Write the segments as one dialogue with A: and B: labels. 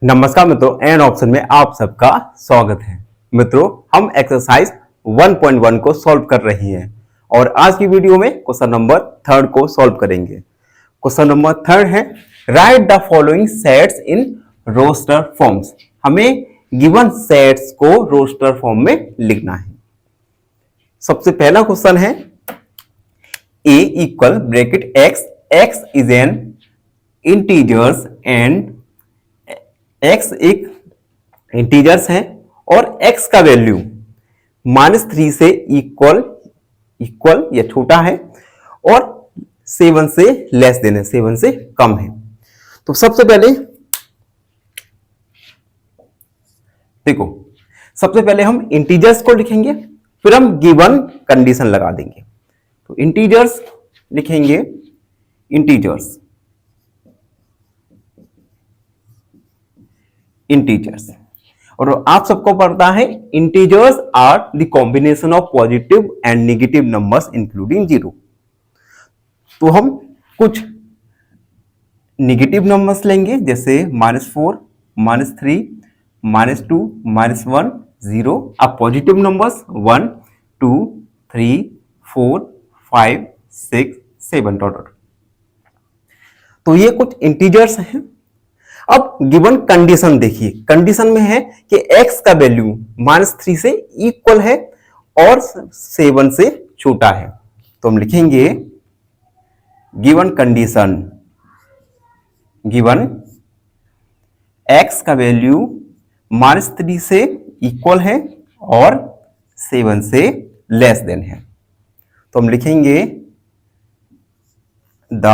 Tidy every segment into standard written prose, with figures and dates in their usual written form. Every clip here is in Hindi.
A: नमस्कार मित्रों, एन ऑप्शन में आप सबका स्वागत है। मित्रों, हम एक्सरसाइज 1.1 को सॉल्व कर रही हैं और आज की वीडियो में क्वेश्चन नंबर 3 को सॉल्व करेंगे। क्वेश्चन नंबर 3 है, write the following sets in roster forms. हमें गिवन सेट्स को रोस्टर फॉर्म में लिखना है। सबसे पहला क्वेश्चन है a equal bracket x is an integers and x एक इंटीजर्स है और x का वैल्यू -3 से इक्वल या छोटा है और 7 से लेस देन है, 7 से कम है। तो सबसे पहले हम इंटीजर्स को लिखेंगे, फिर हम गिवन कंडीशन लगा देंगे। तो इंटीजर्स लिखेंगे, इंटीजर्स और आप सबको पता है integers are the combination of positive and negative numbers including 0। तो हम कुछ नेगेटिव नंबर्स लेंगे जैसे -4, -3, -2, -1, 0। अब पॉजिटिव नंबर्स 1, 2, 3, 4, 5, 6, 7 टोटल। तो ये कुछ इंटीजर्स हैं। अब गिवन कंडीशन देखिए, कंडीशन में है कि x का वैल्यू -3 से इक्वल है और 7 से छोटा है। तो हम लिखेंगे गिवन कंडीशन, गिवन x का वैल्यू -3 से इक्वल है और 7 से लेस देन है। तो हम लिखेंगे the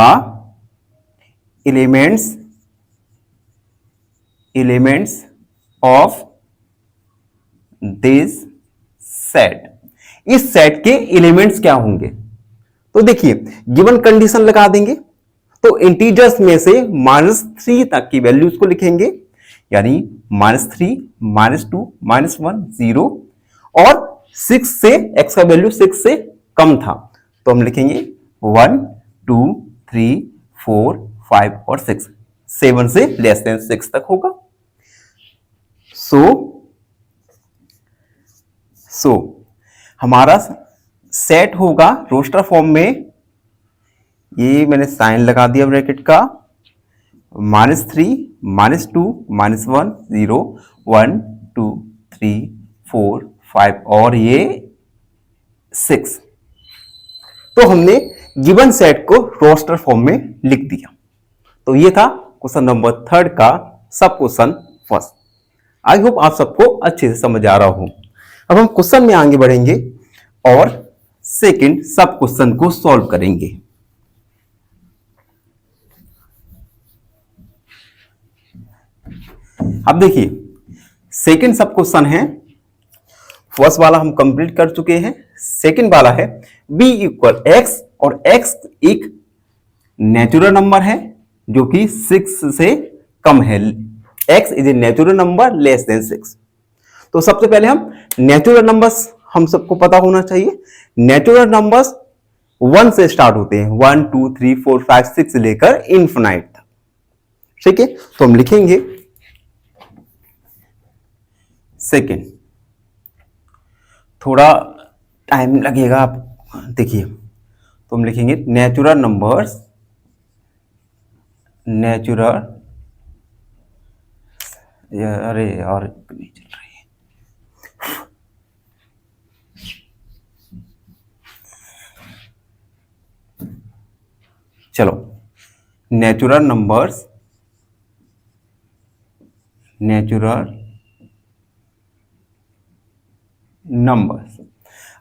A: elements of this set। इस सेट के एलिमेंट्स क्या होंगे? तो देखिए, गिवन कंडीशन लगा देंगे तो इंटीजर्स में से -3 तक की वैल्यूज को लिखेंगे, यानी -3, -2, -1, 0 और 6 से x का वैल्यू 6 से कम था तो हम लिखेंगे 1, 2, 3, 4, 5 और 6। 7 से लेस देन 6 तक होगा। सो हमारा सेट होगा रोस्टर फॉर्म में, ये मैंने साइन लगा दिया ब्रैकेट का, -3, -2, -1, 0, 1, 2, 3, 4, 5 और ये 6। तो हमने गिवन सेट को रोस्टर फॉर्म में लिख दिया। तो ये था क्वेश्चन नंबर 3 का सब क्वेश्चन फर्स्ट। आई होप आप सबको अच्छे से समझ आ रहा हो। अब हम क्वेश्चन में आगे बढ़ेंगे और सेकंड सब क्वेश्चन को सॉल्व करेंगे। अब देखिए, सेकंड सब क्वेश्चन है, फर्स्ट वाला हम कंप्लीट कर चुके हैं। सेकंड वाला है b इक्वल x और x एक नेचुरल नंबर है जो कि 6 से कम है। x is a natural number less than 6। तो सबसे पहले हम नेचुरल नंबर्स, हम सबको पता होना चाहिए नेचुरल नंबर्स 1 से स्टार्ट होते हैं, 1, 2, 3, 4, 5, 6 लेकर इन्फिनाइट तक। ठीक है, तो हम लिखेंगे सेकेंड, थोड़ा टाइम लगेगा, आप देखिए। तो हम लिखेंगे नेचुरल नंबर्स, अरे और नहीं चल रही है। चलो, नेचुरल नंबर्स,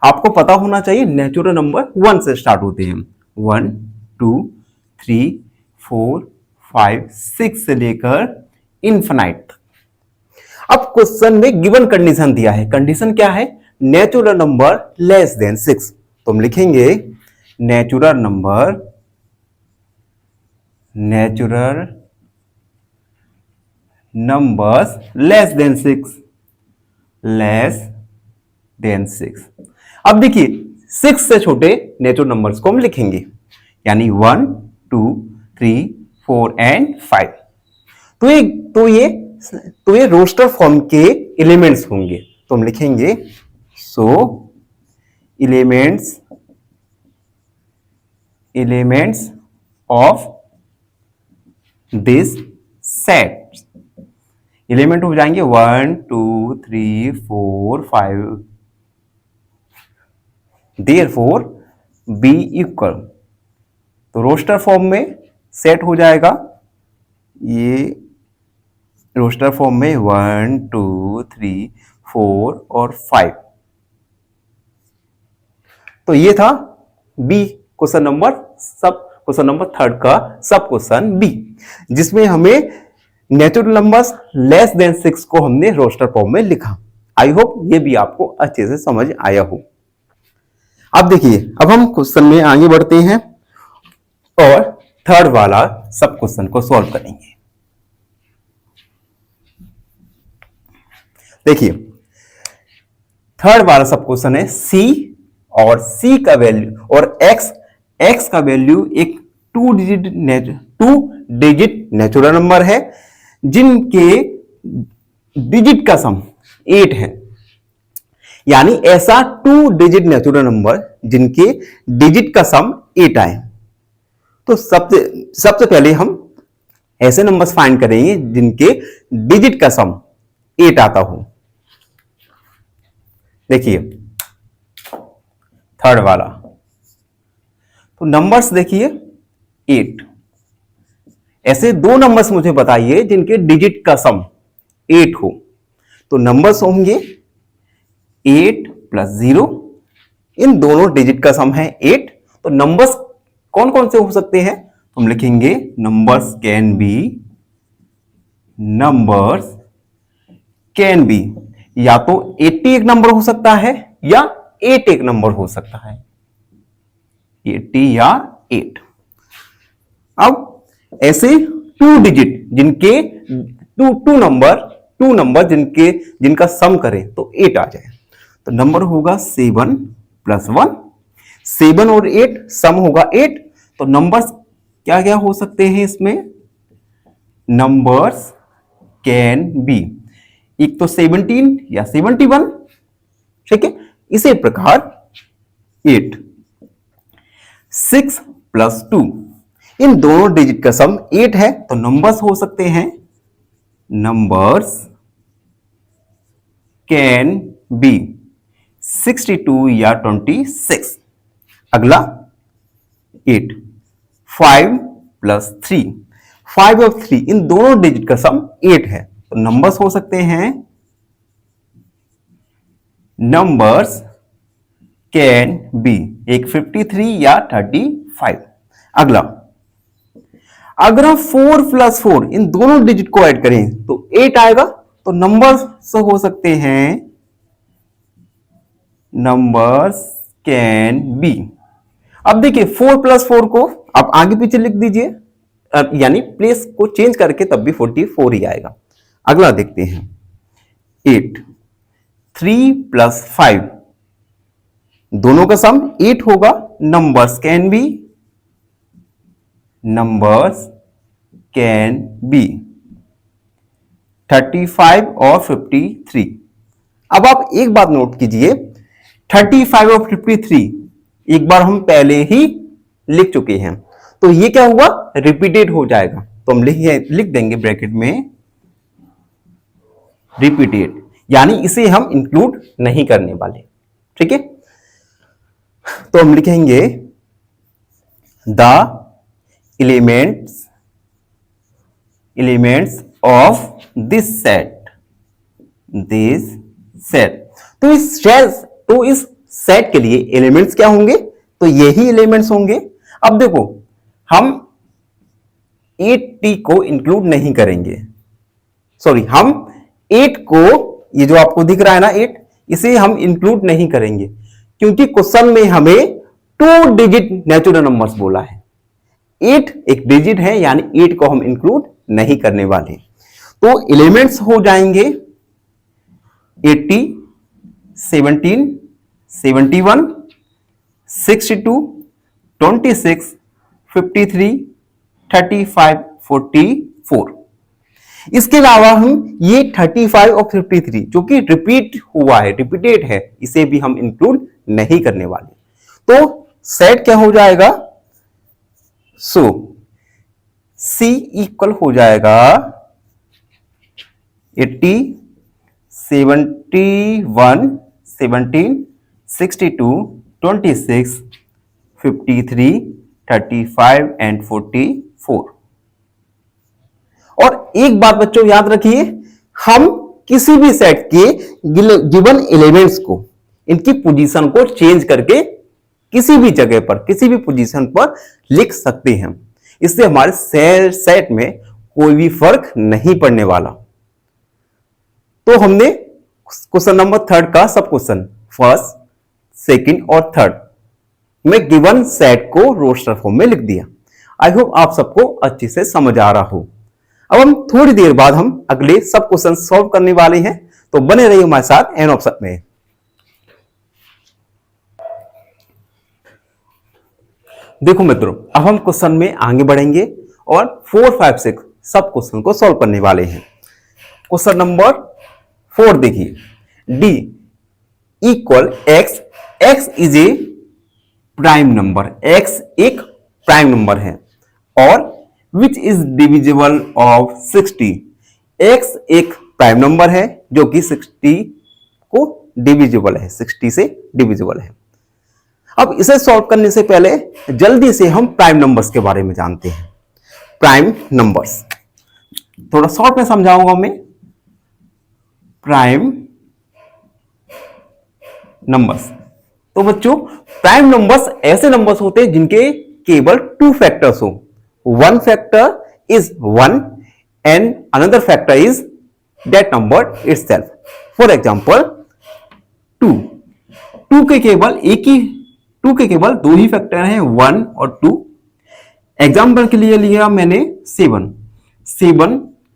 A: आपको पता होना चाहिए नेचुरल नंबर 1 से स्टार्ट होते हैं, 1, 2, 3, 4, 5, 6 से लेकर इन्फिनाइट तक। अब क्वेश्चन में गिवन कंडीशन दिया है, कंडीशन क्या है? Natural number less than 6। तो हम लिखेंगे नेचुरल नंबर्स लेस देन 6। अब देखिए, 6 से छोटे नेचुरल नंबर्स को हम लिखेंगे, यानी 1, 2, 3, 4 एंड 5। तो ये तो ये रोस्टर फॉर्म के एलिमेंट्स होंगे। तो हम लिखेंगे so elements of this set, element हो जाएंगे 1 2 3 4 5, देयरफॉर बी इक्वल, तो रोस्टर फॉर्म में सेट हो जाएगा ये, रोस्टर फॉर्म में 1 2 3 4 और 5। तो ये था बी क्वेश्चन नंबर थर्ड का सब क्वेश्चन बी, जिसमें हमें नेचुरल नंबर्स लेस देन 6 को हमने रोस्टर फॉर्म में लिखा। आई होप ये भी आपको अच्छे से समझ आया हो। अब देखिए, अब हम क्वेश्चन में आगे बढ़ते हैं और थर्ड वाला सब क्वेश्चन को सॉल्व करेंगे। देखिए, थर्ड वाला सब क्वेश्चन है सी, और सी का वैल्यू और एक्स का वैल्यू एक टू डिजिट नेचुरल नंबर है जिनके डिजिट का सम 8 है। यानी ऐसा 2 डिजिट नेचुरल नंबर जिनके डिजिट का सम 8 आए। तो सबसे पहले हम ऐसे नंबर्स फाइंड करेंगे जिनके डिजिट का सम 8 आता हो। देखिए थर्ड वाला, तो नंबर्स देखिए 8, ऐसे दो नंबर्स मुझे बताइए जिनके डिजिट का सम 8 हो। तो नंबर्स होंगे 8 + 0, इन दोनों डिजिट का सम है 8। तो नंबर्स कौन कौन से हो सकते हैं? तो हम लिखेंगे नंबर्स कैन बी या तो 80 एक नंबर हो सकता है या 8 एक नंबर हो सकता है, 80 या 8। अब ऐसे 2 डिजिट जिनके टू नंबर जिनका सम करें तो 8 आ जाए, तो नंबर होगा 7 + 1, 7 और 8 सम होगा 8। तो नंबर्स क्या क्या हो सकते हैं इसमें? नंबर्स कैन बी एक तो 17 या 71, ठीक है। इसी प्रकार 8, 6 + 2, इन दोनों डिजिट का सम 8 है। तो नंबर्स हो सकते हैं, नंबर्स कैन बी 62 या 26। अगला 8, 5 + 3, 5 और 3 इन दोनों डिजिट का सम 8 है। तो नंबर्स हो सकते हैं, नंबर्स कैन बी एक 53 या 35। अगला, अगर हम 4 + 4 इन दोनों डिजिट को ऐड करें तो 8 आएगा। तो नंबर्स हो सकते हैं, नंबर्स कैन बी। अब देखिए 4 + 4 को आप आगे पीछे लिख दीजिए, यानी प्लेस को चेंज करके तब भी 44 ही आएगा। अगला देखते हैं 8, 3 + 5 दोनों का सम 8 होगा। नंबर्स कैन बी 35 और 53। अब आप एक बात नोट कीजिए, 35 और 53 एक बार हम पहले ही लिख चुके हैं, तो ये क्या हुआ? रिपीटेड हो जाएगा। तो हम लिख देंगे ब्रैकेट में रिपीटेड, यानी इसे हम इंक्लूड नहीं करने वाले, ठीक है। तो हम लिखेंगे the elements of this set. तो इस सेट के लिए एलिमेंट्स क्या होंगे? तो यही एलिमेंट्स होंगे। अब देखो, हम 8t को इंक्लूड नहीं करेंगे, सॉरी, हम 8 को, ये जो आपको दिख रहा है ना 8, इसे हम इंक्लूड नहीं करेंगे क्योंकि क्वेश्चन में हमें 2 डिजिट नेचुरल नंबर्स बोला है। 8 एक डिजिट है, यानी 8 को हम इंक्लूड नहीं करने वाले। तो एलिमेंट्स हो जाएंगे 80, 17, 71, 62, 26, 53, 35, 44। इसके अलावा हम ये 35 और 53 जो कि रिपीट हुआ है, रिपीटेड है, इसे भी हम इंक्लूड नहीं करने वाले। तो सेट क्या हो जाएगा? सो C इक्वल हो जाएगा 80, 71, 17, 62, 26, 53, 35 एंड 44। और एक बात बच्चों याद रखिए, हम किसी भी सेट के गिवन एलिमेंट्स को, इनकी पोजीशन को चेंज करके किसी भी जगह पर, किसी भी पोजीशन पर लिख सकते हैं। इससे हमारे सेट में कोई भी फर्क नहीं पड़ने वाला। तो हमने क्वेश्चन नंबर 3 का सब क्वेश्चन फर्स्ट, सेकंड और थर्ड में गिवन सेट को रोस्टर फॉर्म में लिख दिया। आई होप आप सबको अच्छे से समझ आ रहा हो। अब हम थोड़ी देर बाद हम अगले सब क्वेश्चन सॉल्व करने वाले हैं, तो बने रहिए हमारे साथ एन ऑप्शन में। देखो मित्रों, अब हम क्वेश्चन में आगे बढ़ेंगे और 4, 5, 6 सब क्वेश्चन को सॉल्व करने वाले हैं। क्वेश्चन नंबर 4 देखिए, D equal x, x is a prime number, x एक प्राइम नंबर है और which is divisible of 60। x एक प्राइम नंबर है जो कि 60 को डिविजिबल है, 60 से डिविजिबल है। अब इसे सॉल्व करने से पहले जल्दी से हम प्राइम नंबर्स के बारे में जानते हैं। प्राइम नंबर्स थोड़ा शॉर्ट में समझाऊंगा मैं। प्राइम नंबर्स, तो बच्चों प्राइम नंबर्स ऐसे नंबर्स होते हैं जिनके केवल 2 फैक्टर्स हो। One factor is 1 and another factor is that number itself. For example 2 के केवल 2 ही फैक्टर हैं, 1 और 2। एग्जांपल के लिए लिया मैंने 7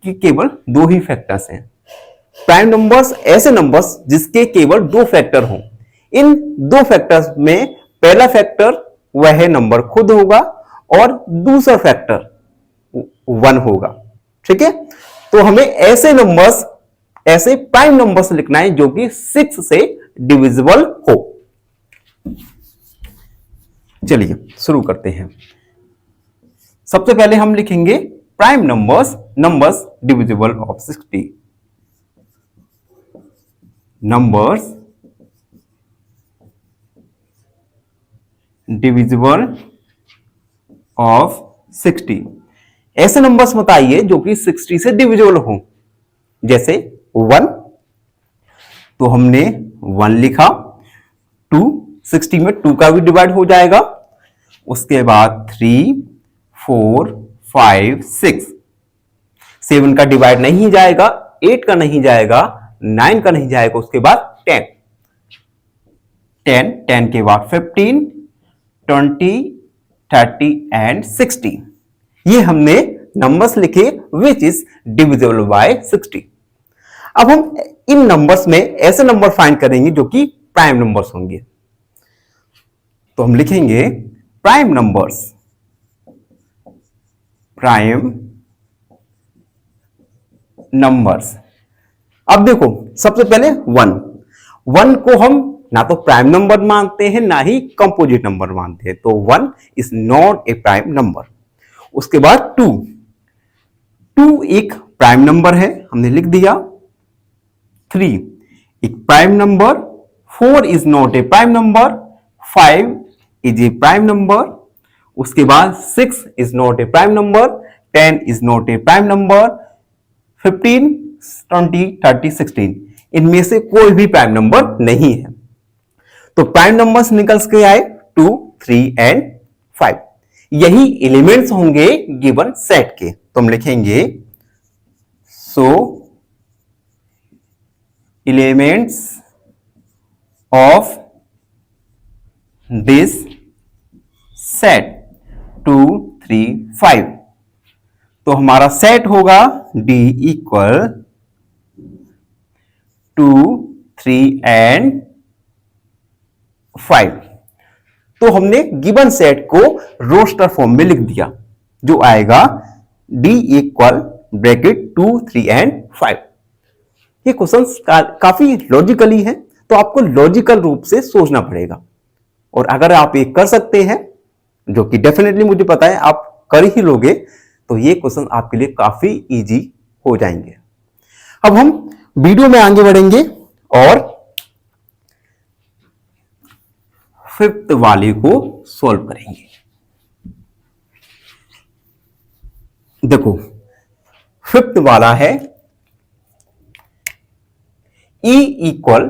A: की केवल 2 ही फैक्टर्स हैं। प्राइम नंबर्स ऐसे नंबर्स जिसके केवल 2 फैक्टर हों। इन 2 फैक्टर्स में पहला फैक्टर वह नंबर खुद होगा और दूसरा फैक्टर 1 होगा। ठीक है, तो हमें ऐसे नंबर्स, ऐसे प्राइम नंबर्स लिखना है जो कि 6 से डिविजिबल हो। चलिए शुरू करते हैं। सबसे पहले हम लिखेंगे prime numbers divisible of 60। Numbers divisible of 60। ऐसे नंबर्स बताइए जो कि 60 से डिविजिबल हो। जैसे 1, तो हमने 1 लिखा। 2, 60 में 2 का भी डिवाइड हो जाएगा। उसके बाद 3, 4, 5, 6, 7 का डिवाइड नहीं जाएगा, 8 का नहीं जाएगा, 9 का नहीं जाएगा। उसके बाद 10 के बाद 15, 20, 30 एंड 60। ये हमने नंबर्स लिखे विच इज डिविजिबल बाय 60। अब हम इन नंबर्स में ऐसे नंबर फाइंड करेंगे जो कि प्राइम नंबर्स होंगे। तो हम लिखेंगे प्राइम नंबर्स। अब देखो सबसे पहले 1 को हम ना तो प्राइम नंबर मानते हैं ना ही कंपोजिट नंबर मानते हैं, तो 1 is not a prime number. उसके बाद 2 एक प्राइम नंबर है, हमने लिख दिया। 3 एक prime number, 4 is not a prime number, 5 is a prime number. उसके बाद 6 is not a prime number, 10 is not a prime number, 15, 20, 30, 16 इनमें से कोई भी प्राइम नंबर नहीं है। तो प्राइम नंबर्स निकल के आए 2, 3 एंड 5। यही एलिमेंट्स होंगे गिवन सेट के। तो हम लिखेंगे so elements of this set 2, 3, 5। तो हमारा सेट होगा D इक्वल 2, 3 एंड 5। तो हमने गिवन सेट को रोस्टर फॉर्म में लिख दिया, जो आएगा D इक्वल ब्रैकेट 2, 3 एंड 5। ये क्वेश्चन काफी लॉजिकली है, तो आपको लॉजिकल रूप से सोचना पड़ेगा। और अगर आप ये कर सकते हैं, जो कि डेफिनेटली मुझे पता है आप कर ही लोगे, तो ये क्वेश्चन आपके लिए काफी इजी हो जाएंगे। अब हम वीडियो में आगे बढ़ेंगे और फिफ्थ वाले को सॉल्व करेंगे। देखो, फिफ्थ वाला है E equal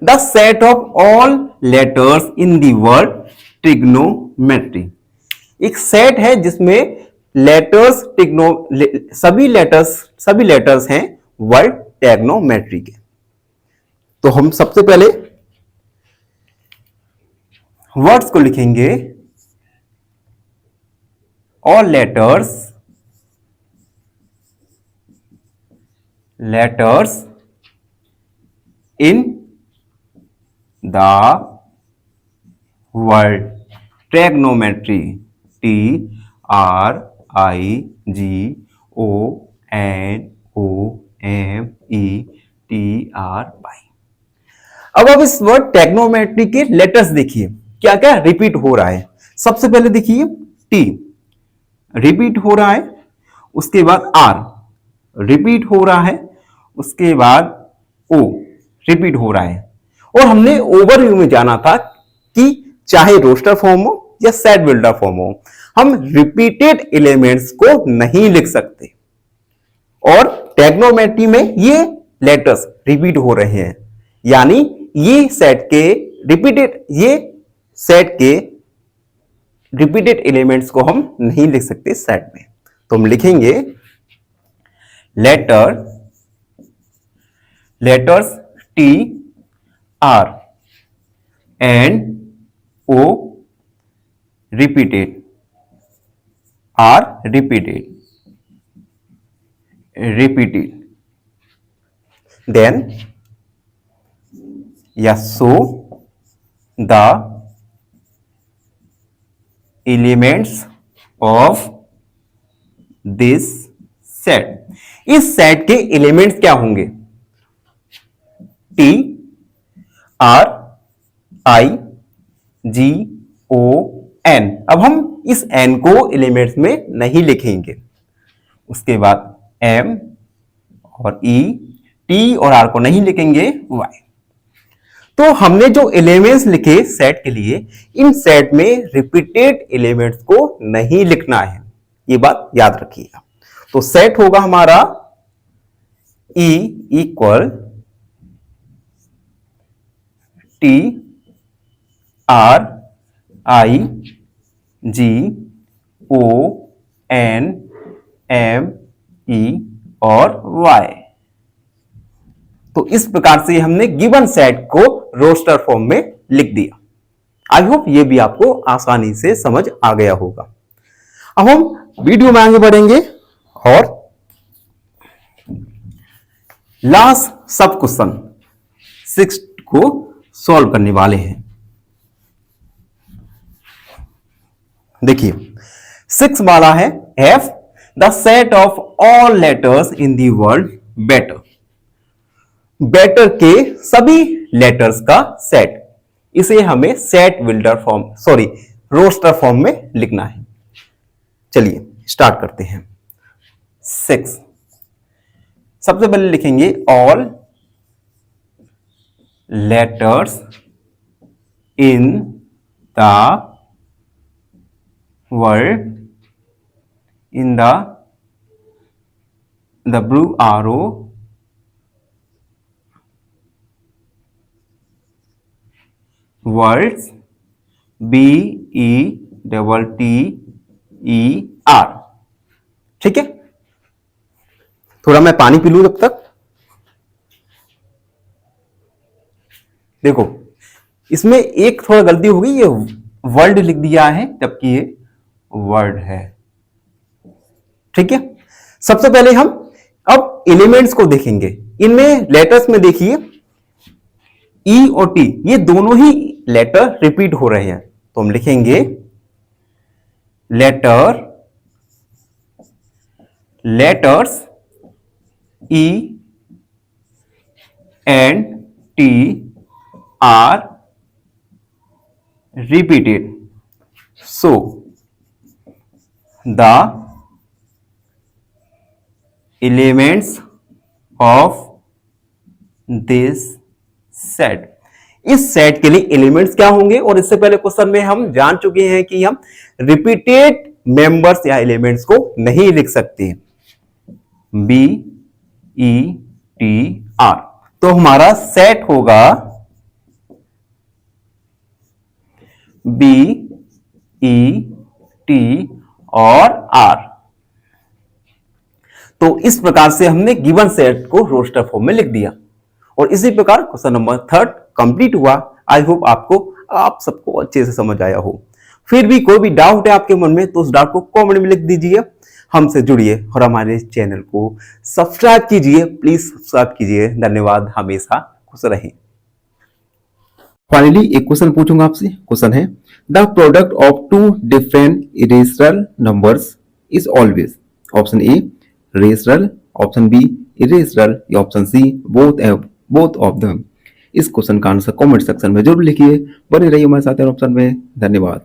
A: the set of all letters in the word trigonometry। एक सेट है जिसमें लेटर्स सभी लेटर्स हैं वर्ड ट्रिग्नोमेट्री के। तो हम सबसे पहले वर्ड्स को लिखेंगे, all letters in the word trigonometry, TRIGONOMETRY। अब इस वर्ड ट्रिग्नोमेट्री के लेटर्स देखिए क्या क्या रिपीट हो रहा है। सबसे पहले देखिए टी रिपीट हो रहा है, उसके बाद आर रिपीट हो रहा है, उसके बाद ओ रिपीट हो रहा है। और हमने ओवरव्यू में जाना था कि चाहे रोस्टर फॉर्म हो या सेट बिल्डर फॉर्म हो, हम रिपीटेड एलिमेंट्स को नहीं लिख सकते। और ट्रिग्नोमेट्री में ये लेटर्स रिपीट हो रहे हैं, यानी ये सेट के रिपीटेड एलिमेंट्स को हम नहीं लिख सकते सेट में। तो हम लिखेंगे letters T R and O repeated, then show the elements of this set। इस सेट के एलिमेंट्स क्या होंगे? T R I G O N। अब हम इस N को एलिमेंट्स में नहीं लिखेंगे। उसके बाद M और E, T और R को नहीं लिखेंगे, Y। तो हमने जो एलिमेंट्स लिखे सेट के लिए, इन सेट में रिपीटेड एलिमेंट्स को नहीं लिखना है, ये बात याद रखिएगा। तो सेट होगा हमारा E equal T R I G O N M E और Y। तो इस प्रकार से हमने गिवन सेट को रोस्टर फॉर्म में लिख दिया। आई होप ये भी आपको आसानी से समझ आ गया होगा। अब हम वीडियो में आगे बढ़ेंगे और लास्ट सब क्वेश्चन 6 को सॉल्व करने वाले हैं। देखिए 6 वाला है F the set of all letters in the word better. Better के सभी लेटर्स का सेट, इसे हमें set builder form roster form में लिखना है। चलिए स्टार्ट करते हैं। 6 सबसे पहले लिखेंगे all letters in the word in the blue arrow words BETTER। ठीक है, थोड़ा मैं पानी पी लूं तब तक। देखो इसमें एक थोड़ा गलती हो गई, ये वर्ड लिख दिया है जबकि ये वर्ड है। ठीक है, सबसे पहले हम अब एलिमेंट्स को देखेंगे। इनमें लेटर्स में देखिए ई और टी, ये दोनों ही लेटर रिपीट हो रहे हैं, तो हम लिखेंगे letters E and T are repeated, so the elements of this set, इस सेट के लिए एलिमेंट्स क्या होंगे, और इससे पहले क्वेश्चन में हम जान चुके हैं कि हम रिपीटेड मेंबर्स या एलिमेंट्स को नहीं लिख सकते। बी ई टी आर, तो हमारा सेट होगा बी ई टी और आर। तो इस प्रकार से हमने गिवन सेट को रोस्टर फॉर्म में लिख दिया, और इसी प्रकार क्वेश्चन नंबर 3 कंप्लीट हुआ। आई होप आप सबको अच्छे से समझ आया हो। फिर भी कोई भी डाउट है आपके मन में तो उस डाउट को कमेंट में लिख दीजिए, हमसे जुड़िए और हमारे चैनल को सब्सक्राइब कीजिए, प्लीज सब्सक्राइब कीजिए। धन्यवाद, हमेशा खुश रहें। फाइनली एक क्वेश्चन पूछूंगा आपसे। क्वेश्चन है the product of two different irrational numbers is always, option A rational, option B irrational, या option C both of them. इस क्वेश्चन का आंसर कमेंट सेक्शन में जरूर लिखिए। बने रहिए हमारे साथ ऑप्शन में। धन्यवाद।